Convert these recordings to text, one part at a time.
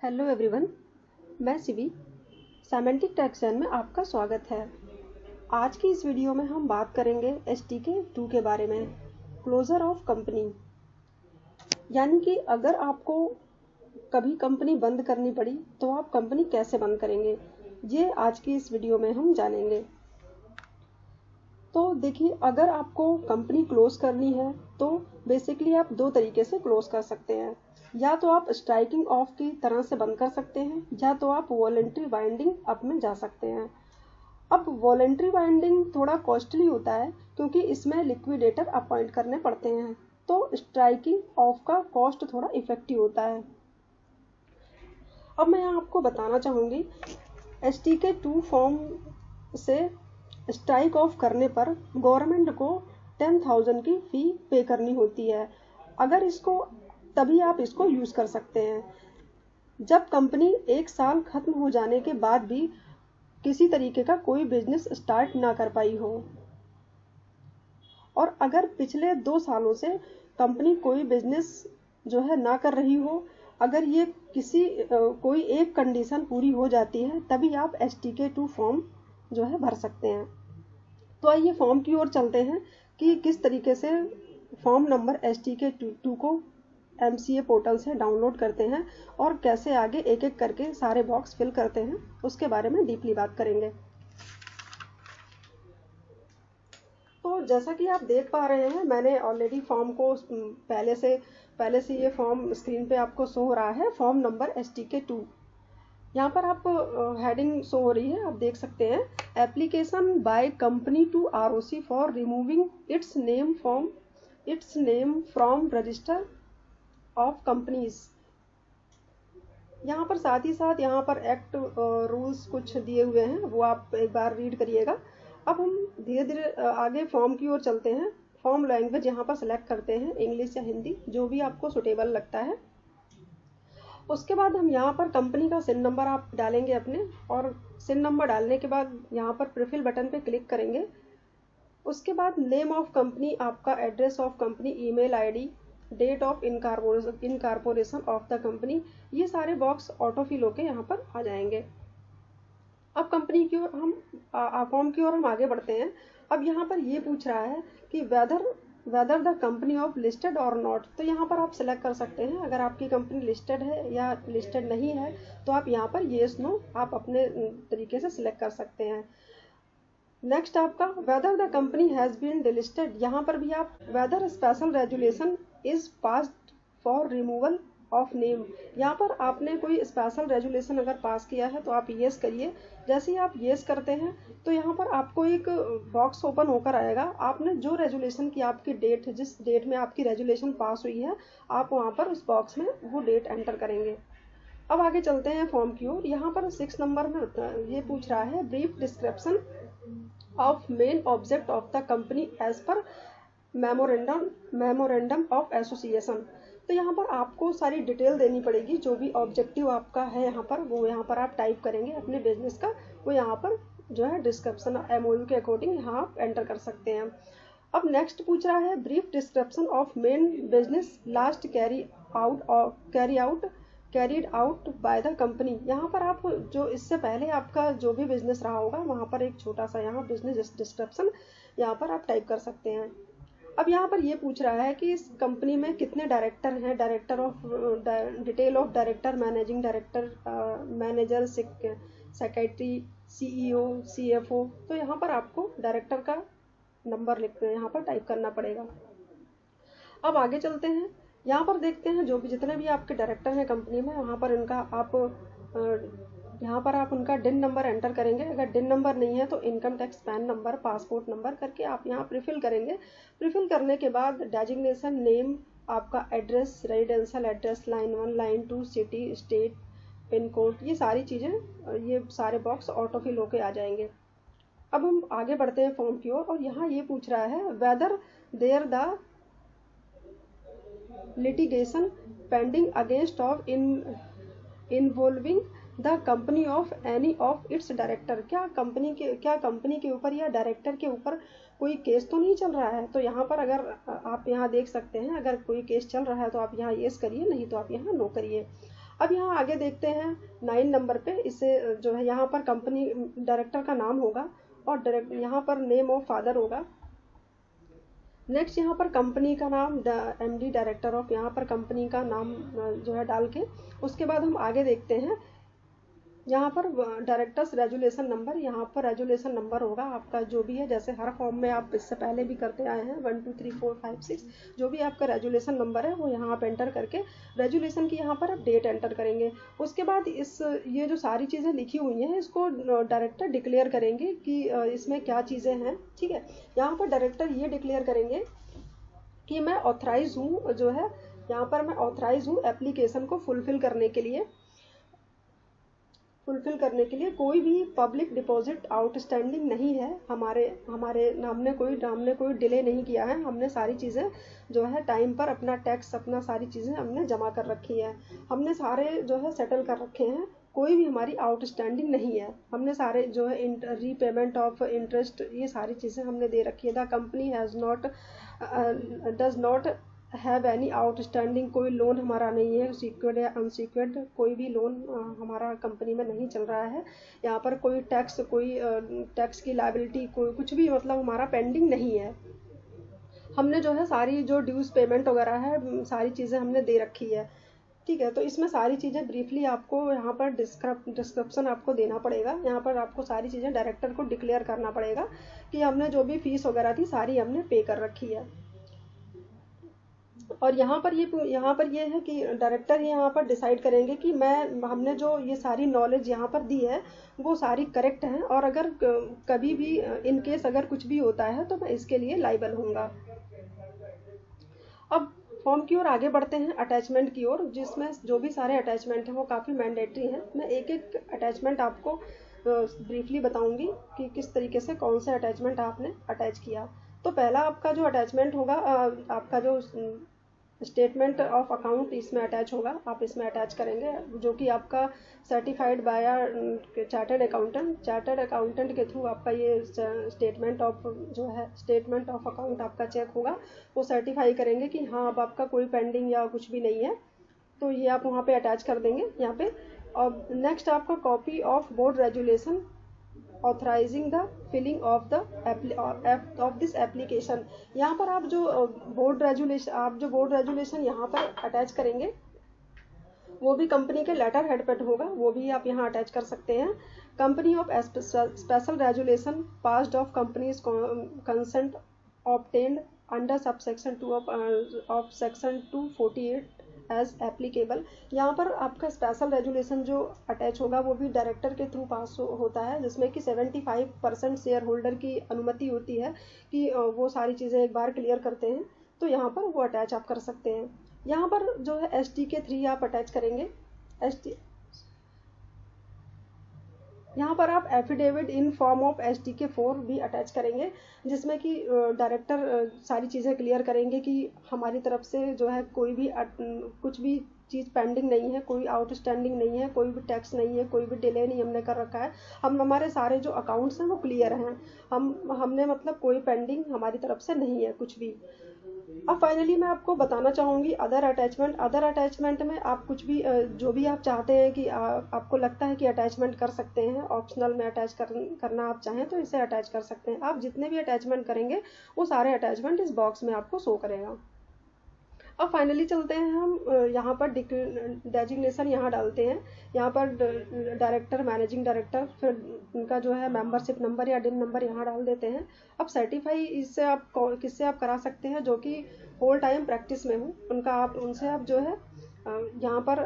Hello everyone, मैं सिवी semantic texture में आपका स्वागत है। आज की इस वीडियो में हम बात करेंगे STK2 के बारे में, क्लोजर ऑफ कंपनी। यानी कि अगर आपको कभी कंपनी बंद करनी पड़ी तो आप कंपनी कैसे बंद करेंगे, ये आज की इस वीडियो में हम जानेंगे। तो देखिए, अगर आपको कंपनी क्लोज करनी है तो बेसिकली आप दो तरीके से क्लोज कर सकते हैं। या तो आप स्ट्राइकिंग ऑफ की तरह से बंद कर सकते हैं, या तो आप वॉलंटरी वाइंडिंग अप में जा सकते हैं। अब वॉलंटरी वाइंडिंग थोड़ा कॉस्टली होता है क्योंकि इसमें लिक्विडेटर अपॉइंट करने पड़ते हैं, तो स्ट्राइकिंग ऑफ का कॉस्ट थोड़ा इफेक्टिव होता है। अब मैं आपको बताना चाहूँगी, STK2 फॉर्म से स्ट्राइक ऑफ करने पर गवर्नमेंट को 10,000 की फ़ी पे करनी होती है। अगर इसको तभी आप इसको यूज़ कर सकते हैं जब कंपनी 1 साल ख़त्म हो जाने के बाद भी किसी तरीके का कोई बिजनेस स्टार्ट ना कर पाई हो, और अगर पिछले 2 सालों से कंपनी कोई बिजनेस जो है ना कर रही हो, अगर ये कोई एक कंडीशन पूरी हो जाती है, तभी आप STK2 फॉर्म जो है भर सकते हैं। तो आइए फॉर्म की ओर चलते हैं कि किस तरीके से फॉर्म नंबर STK2 को MCA पोर्टल से डाउनलोड करते हैं और कैसे आगे एक एक करके सारे बॉक्स फिल करते हैं, उसके बारे में डीपली बात करेंगे। तो जैसा कि आप देख पा रहे हैं, मैंने ऑलरेडी फॉर्म को पहले से ये फॉर्म स्क्रीन पे आपको शो हो रहा है, फॉर्म नंबर STK2। यहाँ पर आप हेडिंग शो हो रही है, आप देख सकते हैं, application by company to ROC for removing its name from register of companies. यहाँ पर साथ ही साथ यहाँ पर एक्ट रूल्स कुछ दिए हुए हैं, वो आप एक बार रीड करिएगा। अब हम धीरे धीरे आगे फॉर्म की ओर चलते हैं। फॉर्म लैंग्वेज यहाँ पर सेलेक्ट करते हैं, इंग्लिश या हिंदी, जो भी आपको सुटेबल लगता है। उसके बाद हम यहाँ पर कंपनी का सिन नंबर आप डालेंगे अपने, और सिन नंबर डालने के बाद यहाँ पर प्रीफिल बटन पे क्लिक करेंगे। उसके बाद नेम ऑफ कंपनी, आपका address of company, email ID, date of incorporation of the company, ये सारे बॉक्स ऑटो फिल होके यहाँ पर आ जाएंगे। अब कंपनी की ओर फॉर्म की ओर हम आगे बढ़ते हैं। अब यहाँ पर ये पूछ रहा है कि weather the company of listed और नॉट, तो यहाँ पर आप सेलेक्ट कर सकते हैं, अगर आपकी कंपनी लिस्टेड है या लिस्टेड नहीं है तो आप यहाँ पर येस नो आप अपने तरीके से सिलेक्ट कर सकते हैं। नेक्स्ट आपका whether the company has been delisted, यहाँ पर भी आप whether special resolution is passed for removal of name, यहाँ पर आपने कोई स्पेशल रेजुलेशन अगर पास किया है तो आप येस करिए। जैसे ही आप येस करते हैं तो यहाँ पर आपको एक बॉक्स ओपन होकर आएगा। आपने जो रेजुलेशन की आपकी डेट, जिस डेट में आपकी रेजुलेशन पास हुई है, आप वहाँ पर उस बॉक्स में वो डेट एंटर करेंगे। अब आगे चलते हैं फॉर्म की ओर। यहाँ पर 6 नंबर में ये पूछ रहा है, brief description of main object of the company as per memorandum of association. तो यहाँ पर आपको सारी डिटेल देनी पड़ेगी, जो भी ऑब्जेक्टिव आपका है यहाँ पर, वो यहाँ पर आप टाइप करेंगे अपने बिजनेस का, वो यहाँ पर जो है डिस्क्रिप्शन MOU के अकॉर्डिंग यहाँ आप एंटर कर सकते हैं। अब नेक्स्ट पूछ रहा है, brief description of main business last carried out by the company. यहाँ पर आप जो इससे पहले आपका जो भी बिजनेस रहा होगा, वहाँ पर एक छोटा सा यहाँ बिजनेस डिस्क्रिप्शन यहाँ पर आप टाइप कर सकते हैं। अब यहाँ पर ये पूछ रहा है कि इस कंपनी में कितने डायरेक्टर हैं, detail of director, managing director, manager, secretary, CEO, CFO। तो यहाँ पर आपको डायरेक्टर का नंबर यहाँ पर टाइप करना पड़ेगा। अब आगे चलते हैं, यहाँ पर देखते हैं जितने भी आपके डायरेक्टर हैं कंपनी में, वहाँ पर यहाँ पर आप उनका डिन नंबर एंटर करेंगे। अगर डिन नंबर नहीं है तो income tax pan number, passport number करके आप यहाँ प्रीफिल करेंगे। प्रीफिल करने के बाद डेजिग्नेशन नेम, आपका address, residential address, line 1, line 2, city, state, pin code, ये सारी चीज़ें, ये सारे बॉक्स ऑटो फिल होके आ जाएंगे। अब हम आगे बढ़ते हैं फॉर्म की ओर, और यहाँ ये पूछ रहा है, whether there the litigation pending against of involving the company of any of its director, क्या कंपनी के ऊपर या डायरेक्टर के ऊपर कोई केस तो नहीं चल रहा है। तो यहाँ पर अगर आप यहाँ देख सकते हैं, अगर कोई केस चल रहा है तो आप यहाँ येस करिए, नहीं तो आप यहाँ नो करिए। अब यहाँ आगे देखते हैं 9 नंबर पे, इसे जो है यहाँ पर कंपनी डायरेक्टर का नाम होगा और यहाँ पर नेम ऑफ फादर होगा। नेक्स्ट यहाँ पर कंपनी का नाम MD डायरेक्टर ऑफ, यहाँ पर कंपनी का नाम जो है डाल के उसके बाद हम आगे देखते हैं यहाँ पर डायरेक्टर्स रेजुलेशन नंबर, यहाँ पर रेजुलेशन नंबर होगा आपका जो भी है, जैसे हर फॉर्म में आप इससे पहले भी करते आए हैं 1 2 3 4 5 6, जो भी आपका रेजुलेशन नंबर है वो यहाँ आप एंटर करके रेजुलेशन की यहाँ पर आप डेट एंटर करेंगे। उसके बाद ये जो सारी चीज़ें लिखी हुई हैं इसको डायरेक्टर डिक्लेयर करेंगे कि इसमें क्या चीज़ें हैं, ठीक है। यहाँ पर डायरेक्टर ये डिक्लेयर करेंगे कि मैं ऑथराइज हूँ, जो है यहाँ पर मैं ऑथराइज हूँ एप्लीकेशन को फुलफिल करने के लिए कोई भी पब्लिक डिपॉजिट आउटस्टैंडिंग नहीं है, हमने कोई डिले नहीं किया है, हमने सारी चीज़ें जो है टाइम पर अपना टैक्स अपना सारी चीज़ें हमने जमा कर रखी है, हमने सारे जो है सेटल कर रखे हैं, कोई भी हमारी आउटस्टैंडिंग नहीं है, हमने सारे जो है रीपेमेंट ऑफ इंटरेस्ट ये सारी चीज़ें हमने दे रखी है। The company does not have any outstanding, कोई लोन हमारा नहीं है सिक्योर्ड या अनसिक्योर्ड, कोई भी लोन हमारा कंपनी में नहीं चल रहा है। यहाँ पर कोई टैक्स की लायबिलिटी कोई कुछ भी मतलब हमारा पेंडिंग नहीं है। हमने जो है सारी जो ड्यूज पेमेंट वगैरह है सारी चीज़ें हमने दे रखी है, ठीक है। तो इसमें सारी चीज़ें ब्रीफली आपको यहाँ पर डिस्क्रिप्शन आपको देना पड़ेगा, यहाँ पर आपको सारी चीज़ें डायरेक्टर को डिक्लेयर करना पड़ेगा कि हमने जो भी फीस वगैरह थी सारी हमने पे कर रखी है। और यहाँ पर ये है कि डायरेक्टर ही यहाँ पर डिसाइड करेंगे कि हमने जो ये सारी नॉलेज यहाँ पर दी है वो सारी करेक्ट है, और अगर कभी भी इन केस अगर कुछ भी होता है तो मैं इसके लिए लाइबल हूँगा। अब फॉर्म की ओर आगे बढ़ते हैं, अटैचमेंट की ओर, जिसमें जो भी सारे अटैचमेंट हैं वो काफ़ी मैंडेटरी हैं। मैं एक एक अटैचमेंट आपको ब्रीफली बताऊंगी कि किस तरीके से कौन से अटैचमेंट आपने अटैच किया। तो पहला आपका जो अटैचमेंट होगा आपका जो स्टेटमेंट ऑफ अकाउंट इसमें अटैच होगा, आप इसमें अटैच करेंगे, जो कि आपका सर्टिफाइड बाय चार्टर्ड अकाउंटेंट के थ्रू आपका ये स्टेटमेंट ऑफ अकाउंट आपका चेक होगा, वो सर्टिफाई करेंगे कि हाँ अब आपका कोई पेंडिंग या कुछ भी नहीं है, तो ये आप वहाँ पे अटैच कर देंगे यहाँ पे। और नेक्स्ट आपका copy of board resolution authorising the filing of this application, यहाँ पर आप जो बोर्ड रेजुलेशन यहाँ पर अटैच करेंगे वो भी कंपनी के लेटर हेड पर होगा, वो भी आप यहाँ अटैच कर सकते हैं। Company of special resolution passed of companies consent obtained under subsection 2 of section 248 as applicable, यहाँ पर आपका स्पेशल रेजुलेशन जो अटैच होगा वो भी डायरेक्टर के थ्रू पास होता है, जिसमें कि 75% शेयर होल्डर की अनुमति होती है कि वो सारी चीज़ें एक बार क्लियर करते हैं, तो यहाँ पर वो अटैच आप कर सकते हैं। यहाँ पर जो है STK 3 आप अटैच करेंगे, यहाँ पर आप affidavit in form of STK 4 भी अटैच करेंगे, जिसमें कि डायरेक्टर सारी चीज़ें क्लियर करेंगे कि हमारी तरफ से जो है कोई भी कुछ भी चीज़ पेंडिंग नहीं है, कोई आउटस्टैंडिंग नहीं है, कोई भी टैक्स नहीं है, कोई भी डिले नहीं हमने कर रखा है, हमारे सारे जो अकाउंट्स हैं वो क्लियर हैं, हमने मतलब कोई पेंडिंग हमारी तरफ से नहीं है कुछ भी। अब फाइनली मैं आपको बताना चाहूँगी अदर अटैचमेंट में आप कुछ भी जो भी आप चाहते हैं कि आपको लगता है कि अटैचमेंट कर सकते हैं, ऑप्शनल में अटैच करना आप चाहें तो इसे अटैच कर सकते हैं। आप जितने भी अटैचमेंट करेंगे वो सारे अटैचमेंट इस बॉक्स में आपको शो करेगा। अब फाइनली चलते हैं हम यहाँ पर डेजिग्नेशन यहाँ डालते हैं, यहाँ पर डायरेक्टर, मैनेजिंग डायरेक्टर, फिर उनका जो है मेंबरशिप नंबर या डिन नंबर यहाँ डाल देते हैं। अब सर्टिफाई इससे आप किससे आप करा सकते हैं जो कि होल टाइम प्रैक्टिस में हो, उनसे आप जो है यहाँ पर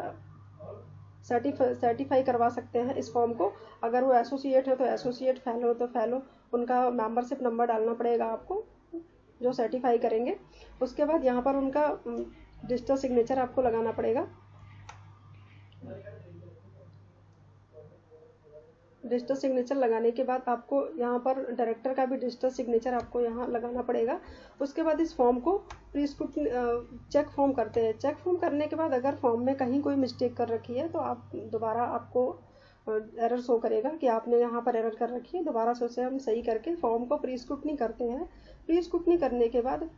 सर्टिफाई करवा सकते हैं इस फॉर्म को। अगर वो एसोसिएट है तो एसोसिएट, फेलो हो तो फेलो, उनका मेंबरशिप नंबर डालना पड़ेगा आपको जो सर्टिफाई करेंगे। उसके बाद यहाँ पर उनका डिजिटल सिग्नेचर आपको लगाना पड़ेगा। डिजिटल सिग्नेचर लगाने के बाद आपको यहाँ पर डायरेक्टर का भी डिजिटल सिग्नेचर आपको यहाँ लगाना पड़ेगा। उसके बाद इस फॉर्म को प्री स्क्रूटनी चेक फॉर्म करते हैं। चेक फॉर्म करने के बाद अगर फॉर्म में कहीं कोई मिस्टेक कर रखी है तो आप दोबारा आपको एरर शो करेगा कि आपने यहाँ पर एरर कर रखी है, दोबारा से उसे हम सही करके फॉर्म को प्री स्क्रूटनी करते हैं। प्री स्क्रूटनी करने के बाद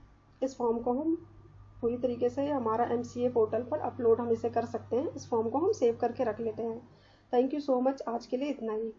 इस फॉर्म को हम पूरी तरीके से हमारा MCA पोर्टल पर अपलोड हम इसे कर सकते हैं। इस फॉर्म को हम सेव करके रख लेते हैं। थैंक यू सो मच, आज के लिए इतना ही।